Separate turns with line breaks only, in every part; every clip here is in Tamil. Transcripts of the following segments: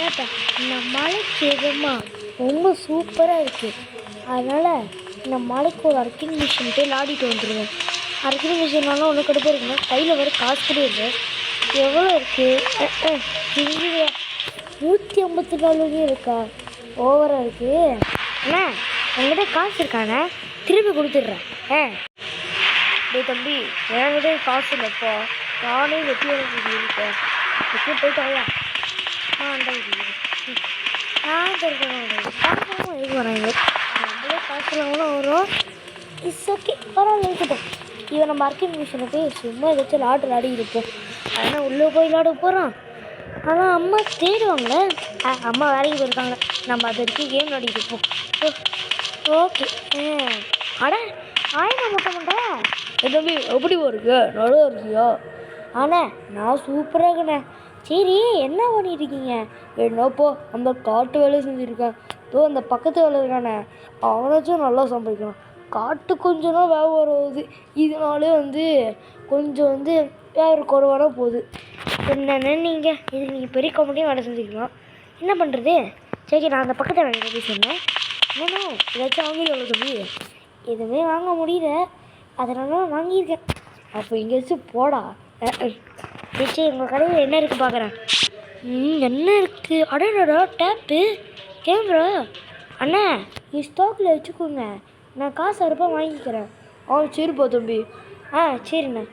ஏப்பா இந்த மலைக்கு எதுமா ரொம்ப சூப்பராக இருக்குது. அதனால் இந்த மலைக்கு ஒரு அர்க்கிங் மிஷின் போய் விளாடிட்டு வந்துடுவோம். அர்க்கிங் மிஷின்னாலும் ஒன்று கடுப்பாக இருக்குன்னா கையில் வர காசு கூட இல்லை. எவ்வளோ இருக்குது? இங்கே 154 இருக்கா? ஓவராக இருக்குது. அண்ணா என்கிட்ட காசு இருக்காண்ணே, திருப்பி கொடுத்துட்றேன். டேய் தம்பி, என்கிட்ட காசு இல்லைப்பா, நானே வெட்டி இருக்கேன். வெட்டி போயிட்டு ஐயா இது வராங்க. நம்மளே காசுலாம் வரும். இட்ஸ் ஓகே, பரவாயில்ல இருக்கட்டும். இவன் நம்ம அர்க்கிங் மிஷினை போய் சும்மா ஏதாச்சும் விளாடி இருப்போம். அதனால் உள்ளே போய் விளாட போகிறான். ஆனால் அம்மா தேடுவாங்களே. அம்மா வேலைக்கு போயிருக்காங்க, நம்ம அது வரைக்கும் கேம் விளாடிட்டு இருப்போம். ஓகே. அட ஆயினா மட்டும் பண்ணுறேன். தம்பி எப்படி இருக்கு? நல்லா இருக்கியா? ஆனால் நான் சூப்பராக இருக்கண்ணே. சரி, என்ன பண்ணிட்டு இருக்கீங்க? என்னப்போ அந்த காட்டு வேலை செஞ்சுருக்கேன். அந்த பக்கத்து வேலை இருக்கானே, அவனாச்சும் நல்லா சம்பாதிக்கணும். காட்டு கொஞ்சம் தான் வியாபாரம் ஆகுது. இதனாலே கொஞ்சம் வியாபாரம் குறைவான போகுது. என்னென்னு நீங்கள் இதுக்கு நீங்கள் பெரிய கம்பெனியும் வேலை செஞ்சுக்கலாம். என்ன பண்ணுறது? சரி, நான் அந்த பக்கத்து வேலை போய் சொன்னேன். என்னன்னா ஏதாச்சும் வாங்கிடுவாங்க சொல்லி எதுவுமே வாங்க முடியல. அதனால வாங்கியிருக்கேன். அப்போ எங்கேயாச்சும் போடா. சரி, உங்கள் கடையில் என்ன இருக்குது பார்க்குறேன். என்ன இருக்குது? அடடா, டேப்பு, கேமரா. அண்ணா இது ஸ்டாக்கில் வச்சுக்கோங்க, நான் காசு அறுப்பா வாங்கிக்கிறேன். சரிப்பா தம்பி. சரிண்ணே.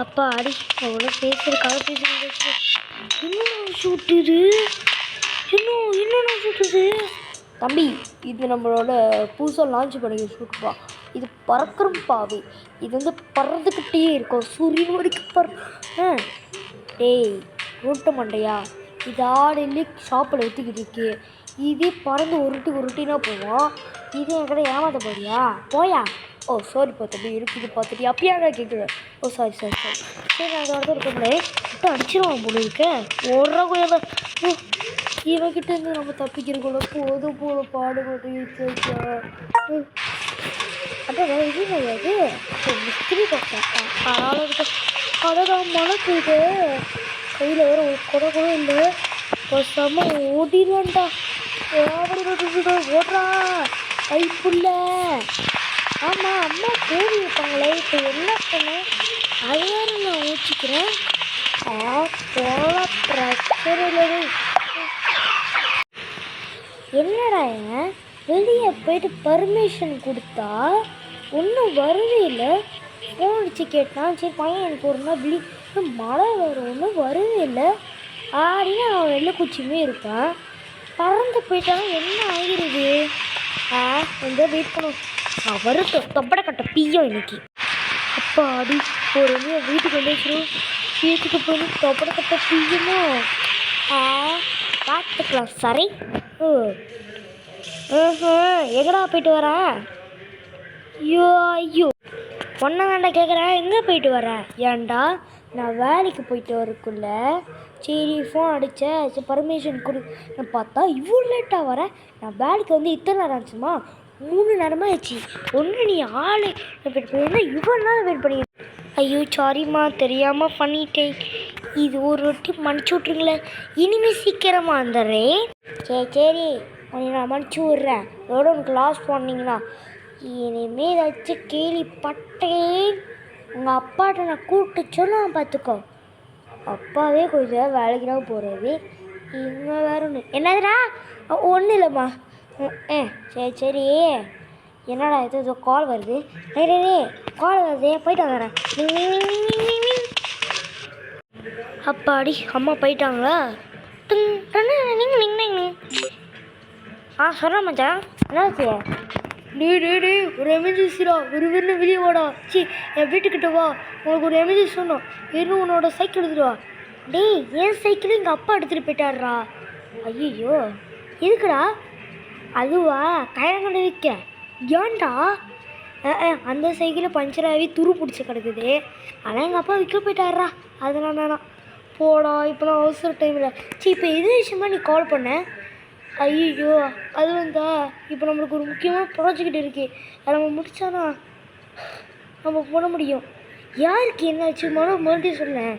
அப்பா அடி அவ்வளோ பேசுறதுக்காக பேசுறது. இன்னும் சுட்டுது, இன்னும் சுட்டுது. தம்பி, இது நம்மளோட புதுசாக லான்ச் பண்ணி ஷூட்ப்பா. இது பறக்கிற பாவி. இது பறந்துக்கிட்டே இருக்கும், சூரியன் வரைக்கும் டேய் ரூட்ட மண்டையா, இது ஆடிலி ஷாப்பில் எடுத்துக்கிட்டு இருக்கு. இதே பறந்து உருட்டினா போவோம். இது என்கிட்ட ஏமாத்த போறியா? போயா. சாரிப்பா தம்பி, இருக்குது பார்த்துட்டு அப்பயாங்க கேட்குறேன். சாரி. சரி, நான் அதை இருக்கோம்ல மட்டும் அடிச்சிருவான் போல இருக்கு. ஓடுறா கோயில இவன்கிட்ட இருந்து நம்ம தப்பிக்கிறக்குள்ள போதும் போல பாடுபட்டு. அதான் இது கிடையாது, மிஸ்திரி பார்த்தா பரவாயில்ல இருக்கு. அதான் மழை போயிட்டு கையில் வேறு ஒரு குறை கூட இல்லை. செம்ம ஓடிடுவேன்டா. ஓடுறா கைப்புள்ள. ஆமாம், அம்மா தேடி இருப்பாங்களே. இப்போ என்ன பண்ணேன்? அது வேறு நான் ஊற்றிக்கிறேன். போல பிரச்சனை. என்னடா வெளியே போயிட்டு பர்மிஷன் கொடுத்தா ஒன்றும் வரவே இல்லை. ஃபோன் அடித்து கேட்டான். சரி பையன் எனக்கு ஒரு நாள் மழை வரும், ஒன்றும் வரவே இல்லை அப்படின்னு அவன் வெள்ளைக்குச்சியுமே இருப்பான். பறந்து போயிட்டாலும் என்ன ஆகிடுது? கொஞ்சம் வெயிட் பண்ணும். அவர் தொப்படை கட்ட பியும் இன்னைக்கு. அப்பா அடி ஒரு வீட்டுக்கு வந்துச்சிடும். வீட்டுக்கு போய் தொப்படை கட்ட பியுமோ பார்த்துக்கலாம். சரி. எங்கடா போயிட்டு வரேன்? ஐயோ பொண்ணை வேண்டா கேட்குறேன். எங்கே போயிட்டு வரேன்? ஏன்டா நான் வேலைக்கு போயிட்டு வரக்குள்ள சரி ஃபோன் அடித்தேன், சரி பர்மிஷன் கொடு. நான் பார்த்தா இவ்வளோ லேட்டாக வரேன். நான் வேலைக்கு இத்தனை நேரம் ஆச்சுமா? 3 நேரமாக ஆச்சு. ஒன்று நீ ஆளை வெயிட் பண்ணி இவ்வளோ நேரம் வெயிட் பண்ணி. ஐயோ சாரிம்மா, தெரியாமல் பண்ணிட்டேன். இது ஒரு வாட்டி மன்னிச்சு விட்ருங்களேன். இனிமேல் சீக்கிரமாக வந்துடுறேன். சரி உன்னை நான் மன்னிச்சு விட்றேன். இதோட உனக்கு லாஸ் பண்ணிங்கன்னா இனிமேல் ஏதாச்சும் கேள்விப்பட்டேன் உங்கள் அப்பாட்ட நான் கூப்பிட்டு சொல்லுவேன் பார்த்துக்கோ. அப்பாவே கொஞ்சம் வேலைக்கு தான் போகிறது. இங்கே வேற ஒன்று என்னதுடா? ஒன்றும் இல்லைம்மா. சரி என்னடா ஏதோ கால் வருது. கால் வருது, போயிட்டு வந்துடுறேன். அப்பாடி அம்மா போயிட்டாங்களா? சொல்கிறேன் மச்சான். என்னாச்சு? டே ஒரு எமர்ஜென்சிடா, ஒரு வெளியே வாடா. என் வீட்டுக்கிட்ட வா, உனக்கு ஒரு எமர்ஜென்சி சொன்னோம். வெறும் உன்னோட சைக்கிள் எடுத்துட்டு வா. டேய் என் சைக்கிள் எங்கள் அப்பா எடுத்துகிட்டு போயிட்டாடுறா. ஐயோ எதுக்குடா? அதுவா கயங்கண்டு விற்க. ஏன்டா? அந்த சைக்கிளை பஞ்சர் ஆகி துரு பிடிச்சி கிடக்குது. ஆனால் எங்கள் அப்பா விற்க போயிட்டாடுறா. அதெல்லாம் வேணாம் போடா. இப்போலாம் அவசர டைமில். இப்போ எது விஷயமா நீ கால் பண்ண? ஐயோ அது இப்போ நம்மளுக்கு ஒரு முக்கியமான ப்ராஜெக்ட் இருக்குது. அதை நம்ம முடித்தானா நம்ம போட முடியும். யாருக்கு என்னாச்சு மறுபடியும் சொன்னேன்.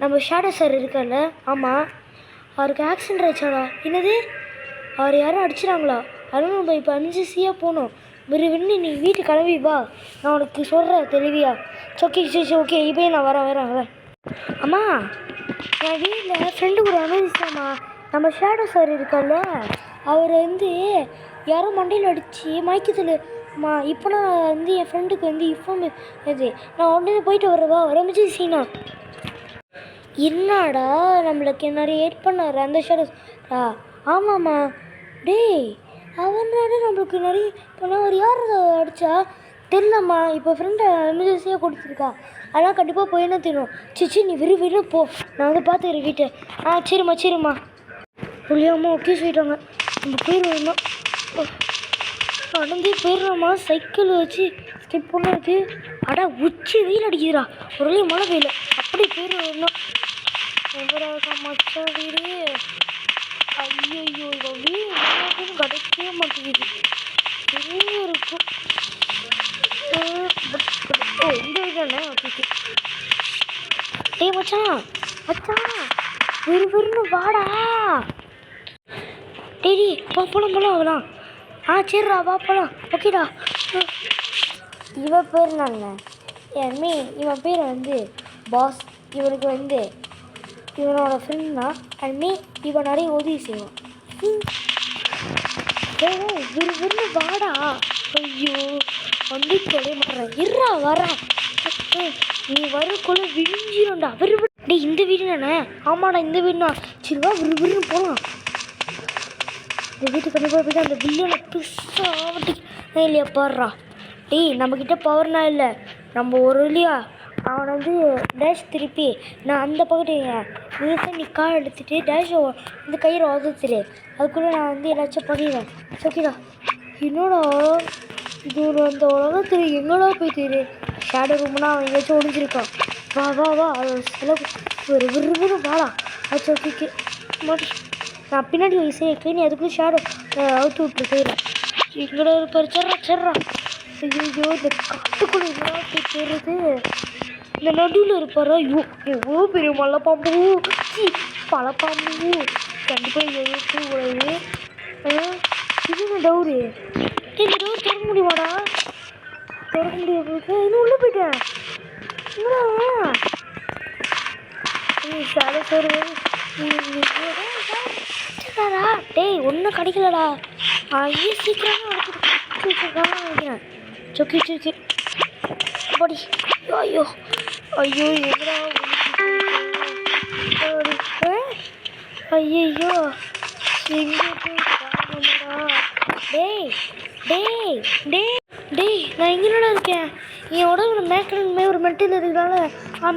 நம்ம ஷேடோ சார் இருக்கார்ல, ஆமாம் அவருக்கு ஆக்சிடென்ட் ஆச்சாடா. என்னது, அவர் யாரும் அடிச்சிடாங்களா? அதனால நம்ம இப்போ 5C போகணும். விருவின்னு நீ வீட்டுக்கு கிளம்பி வா, நான் உனக்கு சொல்கிறேன் தெளிவியா. ஓகே சரி ஓகே, இப்போ நான் வரேன். அம்மா, என் வீட்டில் ஃப்ரெண்டு கூட அனுமதிச்சாம்மா. நம்ம ஷேடோ சார் இருக்கார்ல, அவர் யாரோ மண்டையில் அடித்து மயக்கத்தில்மா. இப்போ நான் என் ஃப்ரெண்டுக்கு இன்ஃபார்ம் இது, நான் உடனே போயிட்டு வரவா வரமிச்சு சீனா. என்னடா நம்மளுக்கு நிறைய ஹெல்ப் பண்ணார் அந்த ஷேடோஸா? ஆமாம்மா. டேய், அவனால நம்மளுக்கு நிறைய பண்ண. அவர் யார் அடித்தா தெரியலம்மா. இப்போ ஃப்ரெண்டை எமர்ஜென்சியாக கொடுத்துருக்கா, அதெல்லாம் கண்டிப்பாக போய் என்ன தெரியும். சிச்சி நீ விரு போ, நான் பார்த்துக்கிறேன் வீட்டை. சரிம்மா. புள்ளியாம்மா ஓகே சொல்லிட்டாங்க. நம்ம போயிடுவோம்மா, நடந்தே போயிடுறோம்மா. சைக்கிள் வச்சு ஸ்டெப் பொண்ணு இருக்குது. உச்சி வெயில் அடிக்குதுடா, ஒரு வழியாக மழை பெய்யல, அப்படி போயிடுவோம். மச்சா வீடு. ஐயோ, இவன் வீடு கிடைக்கவே மாட்டேங்குது. பெரிய இருக்கும். இந்த வீடானே. ஓகே. டேய் மச்சான் விறுவிறுன்னு வாடா. டேடி வா போலாம் ஆகலாம். சரிடா வா போலாம். ஓகேடா. இவன் பேர் நாங்க இவன் பேர் பாஸ். இவனுக்கு இவனோட ஃப்ரெண்ட்னா இவன் நிறைய உதவி செய்வான். விறுவிறுன்னு வாடா. ஐயோ தொலை மாட்டேறேன். இருறா வரேன். நீ வரக்குள்ள விழிஞ்சிடும்டா. டே இந்த வீடு தானே? ஆமாடா இந்த வீடுண்ணா. சரிவா விறுவிறுன்னு போகலாம். இந்த வீட்டுக்கு கண்டிப்பாக போய்ட்டு அந்த வில்லியனை பிசாவட்டி இல்லையா பாடுறா. டேய் நம்மக்கிட்ட பவர்னா இல்லை, நம்ம ஒரு இல்லையா அவனை டேஷ் திருப்பி நான் அந்த பக்கத்து நீ கால் எடுத்துகிட்டு டேஷை கயிறை உதத்துரு. அதுக்குள்ளே நான் ஏதாச்சும் பண்ணிடுவேன். ஓகேடா. என்னடா இது அந்த உலகத்தில் எங்கடா போய் தெரியுது. ஷேடோ ரூம்னா அவன் எங்கேயாச்சும் ஒழிஞ்சிருக்கான். வா அது செலவு ஒரு விறுவிறு வாடா. ஓகே மாட்டி நான் பின்னாடி இசைக்கு நீ அதுக்குள்ளே ஷேடோ அவுத்து விட்டு போயிடலாம். எங்கடா இருப்பார். சர்றா. ஐயோ இந்த காட்டுக்குள்ளே எங்கடா போய் போயிடுறது. இந்த நடுவில் இருப்பாரா? எவ்வளோ பெரிய மலைப்பாம்பு, பழப்பாம்பு கண்டிப்பாக எழுத்து உழைவு. இது டவுரு. இந்த டவுர் திறக்க முடியுமாடா? திறக்க முடியாது. இன்னும் உள்ளே போயிட்டேன். டேய் ஒன்றும் கிடைக்கலடா. சீக்கிரமா நினைக்கிறேன். சொக்கி படி. ஐயோ எங்கடா ஐயோ எங்கே போய் டேய் நான் எங்கேடா இருக்கேன்? என் உடம்புல மேக்கில் ஒரு மெட்டில் இருக்கிறால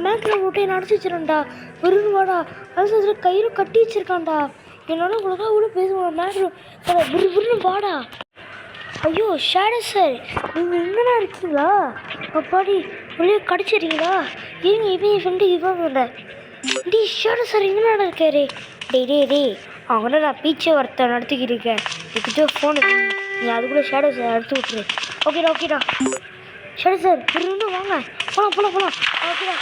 மேக்கில் விட்டு என்ன அடைச்சி வச்சிடறேன்டா. விரும்புவாடா. அது கயிறு கட்டி வச்சிருக்கான்டா. என்னோட உங்களுக்காக கூட பேசுவான். மேக்கில் விரும்புன்னு வாடா. ஐயோ ஷேடோ சார் நீங்கள் எங்கேனா இருக்கீங்களா? அப்பாடி உள்ளே கடிச்சிடுறீங்களா? ஏங்க இவன் ஃப்ரெண்டு இவன் இல்லை. ஷேடோ சார் எங்கேனா இருக்காரு? டேய் அவங்கள்ட்ட நான் பீச்சை ஒருத்தன் நடத்திக்கிட்டு இருக்கேன். இதுக்கிட்ட ஃபோனு நீ அதுக்குள்ளே ஷேடோ சார் எடுத்து விட்டுரு. ஓகேடா. ஷேடோ சார் இன்னும் வாங்க போகலாம். ஓகேடா.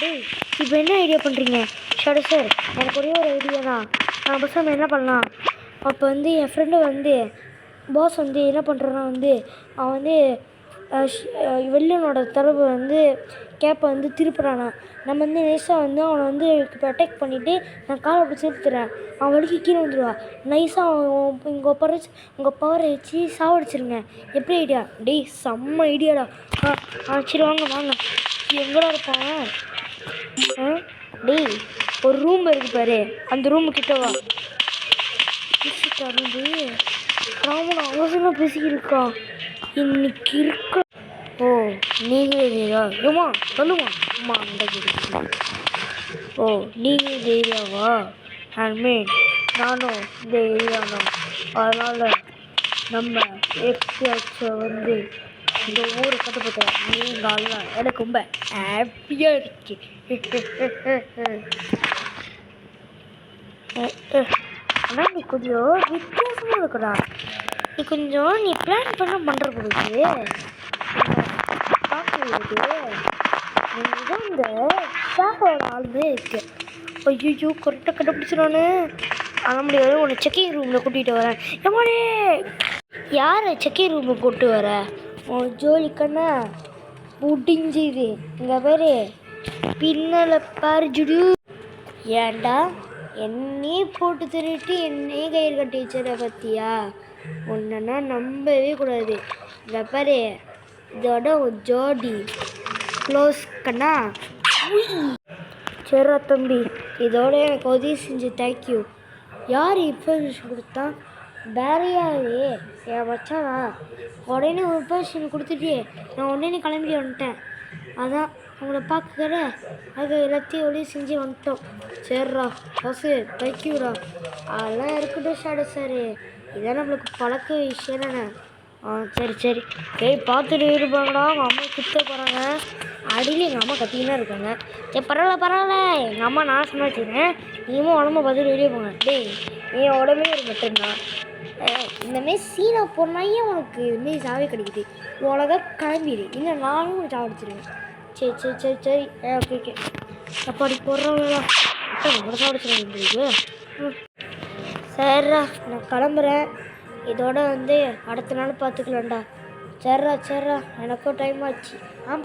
டேய் இப்போ என்ன ஐடியா பண்ணுறீங்க? ஷேடோ சார் எனக்கு ஒரே ஒரு ஐடியா தான். நான் பஸ் நம்ம என்ன பண்ணலாம்? அப்போ என் ஃப்ரெண்டு பாஸ் என்ன பண்ணுறான்னா அவன் வெள்ளனோட தரப்பு கேப்பை திருப்புறானா. நம்ம நைஸாக அவனை அட்டாக் பண்ணிவிட்டு நான் காலை அப்படி சேர்த்துறேன். அவன் வலிக்கு கீழே வந்துடுவா. நைஸாக அவன் உங்கள் பவரை வச்சு சாவடிச்சிருங்க. எப்படி ஐடியா? டேய் செம்ம ஐடியாடா. சரி வாங்க. எங்கடா இருப்பான்? டேய் ஒரு ரூம் இருக்கு பாரு, அந்த ரூமு கிட்டவா. ராமன் அவசரமாக பேசிக்கிருக்கான். இன்னைக்கு இருக்க. ஓ நீங்களே ஏமா சொல்லுமா அம்மா அந்த ஓ நீங்கள் இந்த ஏரியாவா? நானும் இந்த ஏரியா தான். அதனால் நம்ம எப்பயாச்சும் இந்த ஊரை கட்டுப்பட்ட நீங்கள்லாம் எனக்கு ரொம்ப ஹாப்பியாக இருக்கு. ஆனால் நீ கொஞ்சம் வித்தியாசமாக இருக்குடா. நீ பிளான் பண்ணுற பொழுது பார்க்கும்போது நீங்கள் தான் இந்த ஷாஃபோட ஆளுமே இருக்கு. ஐயோ கரெக்டாக கண்டுபிடிச்சிடானு. ஆன முடியாது, உன்னை செக்கிங் ரூமில் கூட்டிகிட்டு வரேன். எம்மாடே யாரை செக்கிங் ரூமுக்கு கூப்பிட்டு வர? உன் ஜோலி கண்ணா முடிஞ்சுது. இங்கே பேர் பின்னலை பாரு ஜுடு. ஏன்டா என்னையே போட்டு திருட்டு என்னையே கயிறு கட்டி வச்சத பற்றியா? ஒன்றுன்னா நம்பவே கூடாது. இங்கே பாரு இதோட ஒரு ஜோடி க்ளோஸ் கண்ணா. சரிடா தம்பி, இதோட எனக்கு உதவி செஞ்சு தேங்க்யூ. யார் இன்ஃபர்மேஷன் கொடுத்தா? வேறையாவே என் மச்சானா. உடனே ஒரு இன்ஃபர்மேஷன் கொடுத்துட்டு நான் உடனே கிளம்பி வந்துட்டேன். அதான் உங்களை பார்க்குற அது எல்லாத்தையும் உதவி செஞ்சு வந்துட்டோம். சரிடா பஸ்ஸு தேங்க்யூடா. அதெல்லாம் இருக்கட்டும் ஷாடு சார், இதான் நம்மளுக்கு பழக்க விஷயம் தானே. சரி சரி. பார்த்துட்டு இருப்பாங்கடா, அவங்க அம்மா குத்த போகிறாங்க. அடியில் எங்கள் அம்மா கத்திக்கினா இருக்காங்க. சரி பரவாயில்ல, எங்கள் அம்மா நான் சொன்ன வச்சுக்கிறேன். நீங்களும் உடம்பு பார்த்துட்டு வெளியே போங்க. டேய் என் உடம்பே ஒரு மட்டும்தான். இந்தமாரி சீனா போனாயே உனக்கு இதுமாரி சாவே கிடைக்குது. உலக கிளம்பிடு, இன்னும் நானும் உனக்கு சாவடிச்சிருவேன். சரி சரி சரி சரி. Okay okay. அப்பாடி போடுறவங்களா கூட சாவடிச்சிருவேன். சரிடா நான் கிளம்புறேன். இதோட அடுத்த நாள் பார்த்துக்கலாம்டா. சரிடா எனக்கும் டைம் ஆச்சு.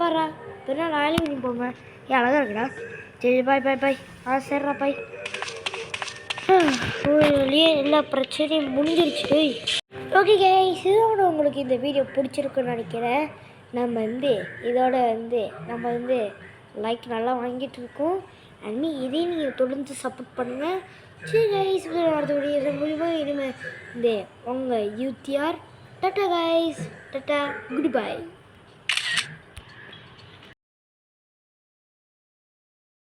பாரா பின்னால் நாளைக்கு நீ போங்க. அழகாக இருக்குடா. சரி பாய் பாய் பாய். சரிடா பாய். வழியே எல்லா பிரச்சனையும் முடிஞ்சிருச்சு. ஓகே கைஸ், இதோட உங்களுக்கு இந்த வீடியோ பிடிச்சிருக்குன்னு நினைக்கிறேன். நம்ம இதோட நம்ம லைக் நல்லா வாங்கிட்டு இருக்கோம். அண்ட் இதையும் நீங்கள் தொடர்ந்து சப்போர்ட் பண்ணுங்கள். சரி கைஸ், அடுத்த வீடியோ மூலிமா இனிமேல் உங்கள் யூத்தியார். Tata guys, tata, good bye.